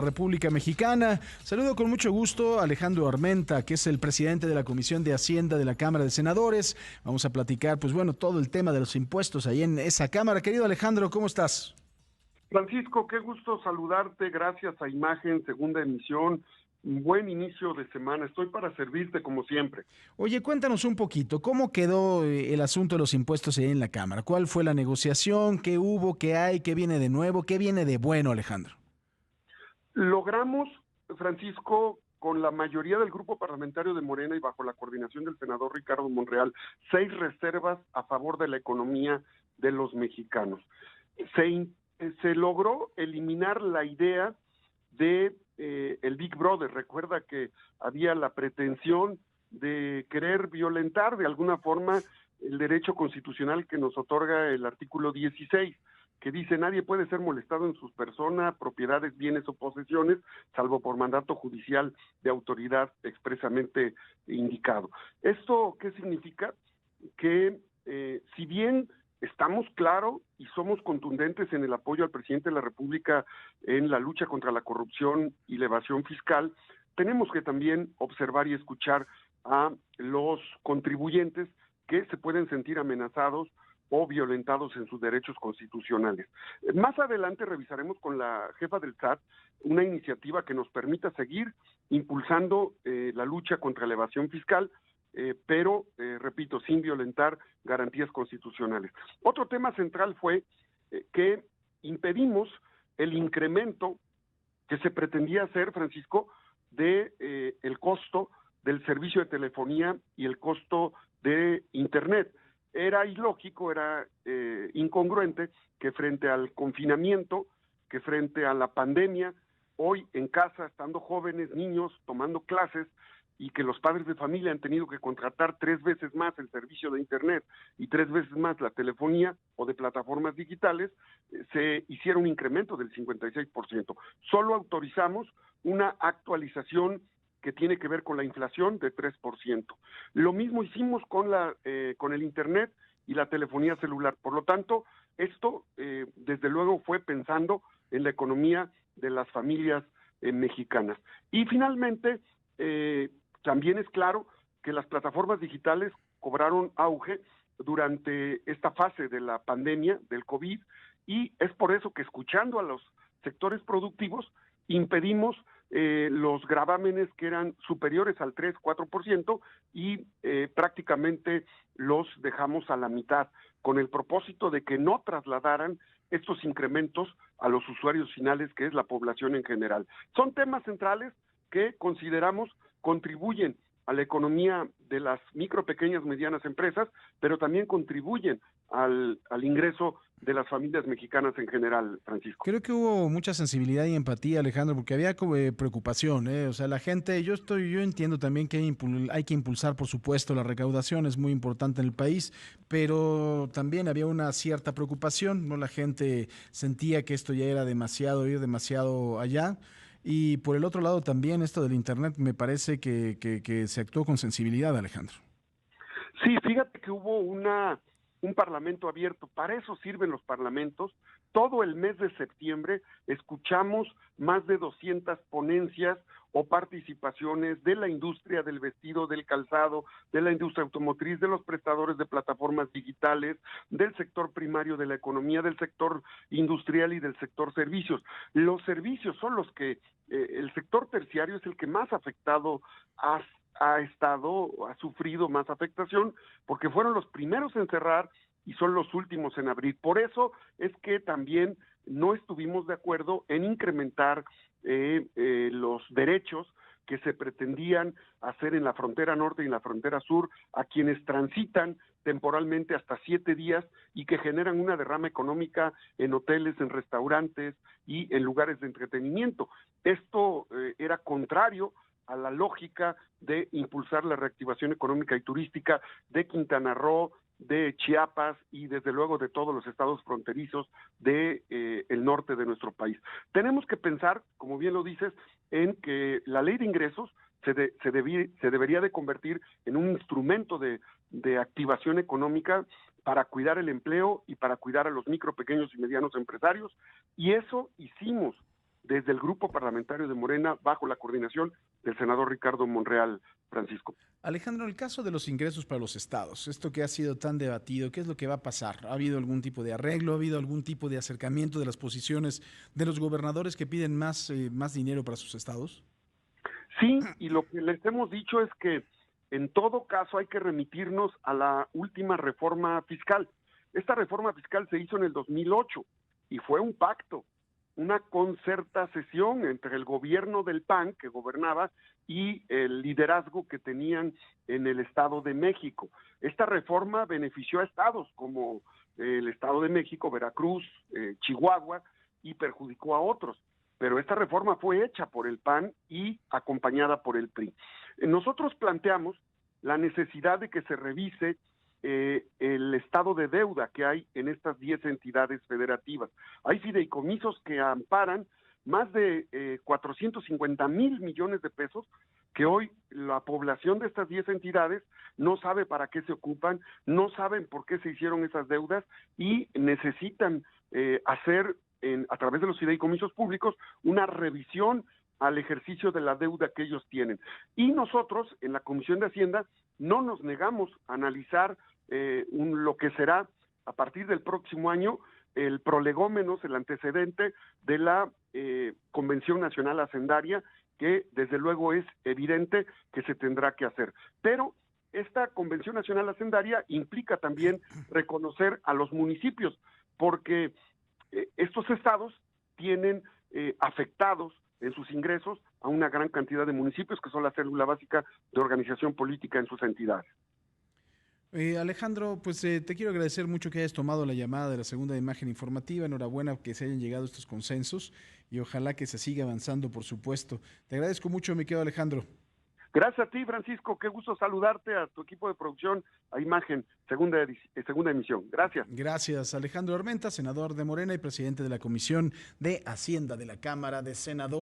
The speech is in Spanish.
República Mexicana. Saludo con mucho gusto a Alejandro Armenta, que es el presidente de la Comisión de Hacienda de la Cámara de Senadores. Vamos a platicar, pues bueno, todo el tema de los impuestos ahí en esa Cámara. Querido Alejandro, ¿cómo estás? Francisco, qué gusto saludarte, gracias a Imagen, segunda emisión, un buen inicio de semana, estoy para servirte como siempre. Oye, cuéntanos un poquito, ¿cómo quedó el asunto de los impuestos ahí en la Cámara? ¿Cuál fue la negociación? ¿Qué hubo? ¿Qué hay? ¿Qué viene de nuevo? ¿Qué viene de bueno, Alejandro? Logramos, Francisco, con la mayoría del grupo parlamentario de Morena y bajo la coordinación del senador Ricardo Monreal, 6 reservas a favor de la economía de los mexicanos. Se logró eliminar la idea de el Big Brother. Recuerda que había la pretensión de querer violentar de alguna forma el derecho constitucional que nos otorga el artículo 16, que dice nadie puede ser molestado en sus personas, propiedades, bienes o posesiones, salvo por mandato judicial de autoridad expresamente indicado. ¿Esto qué significa? Que si bien estamos claros y somos contundentes en el apoyo al presidente de la República en la lucha contra la corrupción y la evasión fiscal, tenemos que también observar y escuchar a los contribuyentes que se pueden sentir amenazados o violentados en sus derechos constitucionales. Más adelante revisaremos con la jefa del SAT una iniciativa que nos permita seguir impulsando la lucha contra la evasión fiscal, pero, repito, sin violentar garantías constitucionales. Otro tema central fue que impedimos el incremento que se pretendía hacer, Francisco, de el costo del servicio de telefonía y el costo de Internet. Era ilógico, era incongruente que frente al confinamiento, que frente a la pandemia, hoy en casa, estando jóvenes, niños, tomando clases, y que los padres de familia han tenido que contratar 3 veces más el servicio de Internet y 3 veces más la telefonía o de plataformas digitales, se hiciera un incremento del 56%. Solo autorizamos una actualización que tiene que ver con la inflación de 3%. Lo mismo hicimos con el Internet y la telefonía celular. Por lo tanto, esto desde luego fue pensando en la economía de las familias mexicanas. Y finalmente, también es claro que las plataformas digitales cobraron auge durante esta fase de la pandemia del COVID, y es por eso que, escuchando a los sectores productivos, impedimos los gravámenes que eran superiores al 3-4% y prácticamente los dejamos a la mitad, con el propósito de que no trasladaran estos incrementos a los usuarios finales, que es la población en general. Son temas centrales que consideramos contribuyen a la economía de las micro, pequeñas, medianas empresas, pero también contribuyen al ingreso de las familias mexicanas en general, Francisco. Creo que hubo mucha sensibilidad y empatía, Alejandro, porque había como preocupación, ¿eh? O sea, la gente, yo entiendo también que hay que impulsar, por supuesto, la recaudación, es muy importante en el país, pero también había una cierta preocupación, ¿no? La gente sentía que esto ya era demasiado, ir demasiado allá. Y por el otro lado también esto del Internet me parece que se actuó con sensibilidad, Alejandro. Sí, fíjate que hubo un parlamento abierto, para eso sirven los parlamentos. Todo el mes de septiembre escuchamos más de 200 ponencias o participaciones de la industria del vestido, del calzado, de la industria automotriz, de los prestadores de plataformas digitales, del sector primario de la economía, del sector industrial y del sector servicios. Los servicios son los que, el sector terciario es el que más afectado ha sufrido más afectación, porque fueron los primeros en cerrar y son los últimos en abrir. Por eso es que también no estuvimos de acuerdo en incrementar los derechos que se pretendían hacer en la frontera norte y en la frontera sur a quienes transitan temporalmente hasta 7 días y que generan una derrama económica en hoteles, en restaurantes y en lugares de entretenimiento. Esto era contrario a la lógica de impulsar la reactivación económica y turística de Quintana Roo, de Chiapas y desde luego de todos los estados fronterizos de el norte de nuestro país. Tenemos que pensar, como bien lo dices, en que la ley de ingresos se debería de convertir en un instrumento de activación económica para cuidar el empleo y para cuidar a los micro, pequeños y medianos empresarios, y eso hicimos desde el grupo parlamentario de Morena bajo la coordinación del senador Ricardo Monreal, Francisco. Alejandro, en el caso de los ingresos para los estados, esto que ha sido tan debatido, ¿qué es lo que va a pasar? ¿Ha habido algún tipo de arreglo? ¿Ha habido algún tipo de acercamiento de las posiciones de los gobernadores que piden más dinero para sus estados? Sí, y lo que les hemos dicho es que en todo caso hay que remitirnos a la última reforma fiscal. Esta reforma fiscal se hizo en el 2008 y fue un pacto, una concertación entre el gobierno del PAN, que gobernaba, y el liderazgo que tenían en el Estado de México. Esta reforma benefició a estados como el Estado de México, Veracruz, Chihuahua, y perjudicó a otros. Pero esta reforma fue hecha por el PAN y acompañada por el PRI. Nosotros planteamos la necesidad de que se revise el estado de deuda que hay en estas 10 entidades federativas. Hay fideicomisos que amparan más de 450,000 millones de pesos que hoy la población de estas 10 entidades no sabe para qué se ocupan, no saben por qué se hicieron esas deudas y necesitan hacer a través de los fideicomisos públicos una revisión al ejercicio de la deuda que ellos tienen. Y nosotros, en la Comisión de Hacienda, no nos negamos a analizar lo que será, a partir del próximo año, el prolegómenos, el antecedente de la Convención Nacional Hacendaria, que desde luego es evidente que se tendrá que hacer. Pero esta Convención Nacional Hacendaria implica también reconocer a los municipios, porque estos estados tienen afectados en sus ingresos a una gran cantidad de municipios que son la célula básica de organización política en sus entidades. Alejandro, pues te quiero agradecer mucho que hayas tomado la llamada de la segunda imagen informativa. Enhorabuena que se hayan llegado a estos consensos y ojalá que se siga avanzando, por supuesto. Te agradezco mucho, mi querido Alejandro. Gracias a ti, Francisco. Qué gusto saludarte, a tu equipo de producción, a Imagen, segunda emisión. Gracias. Gracias, Alejandro Armenta, senador de Morena y presidente de la Comisión de Hacienda de la Cámara de Senadores.